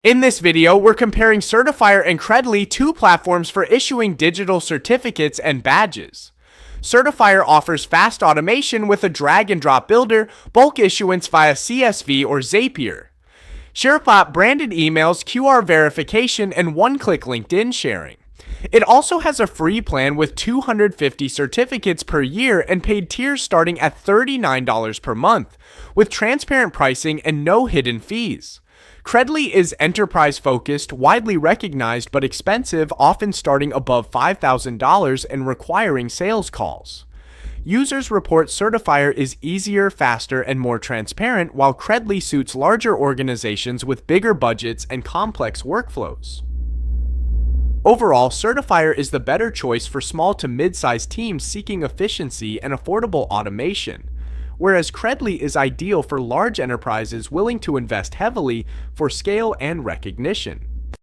In this video, we're comparing Certifier and Credly, two platforms for issuing digital certificates and badges. Certifier offers fast automation with a drag-and-drop builder, bulk issuance via CSV or Zapier, SharePot branded emails, QR verification, and one-click LinkedIn sharing. It also has a free plan with 250 certificates per year and paid tiers starting at $39 per month, with transparent pricing and no hidden fees. Credly is enterprise-focused, widely recognized but expensive, often starting above $5,000 and requiring sales calls. Users report Certifier is easier, faster, and more transparent, while Credly suits larger organizations with bigger budgets and complex workflows. Overall, Certifier is the better choice for small to mid-sized teams seeking efficiency and affordable automation, whereas Credly is ideal for large enterprises willing to invest heavily for scale and recognition.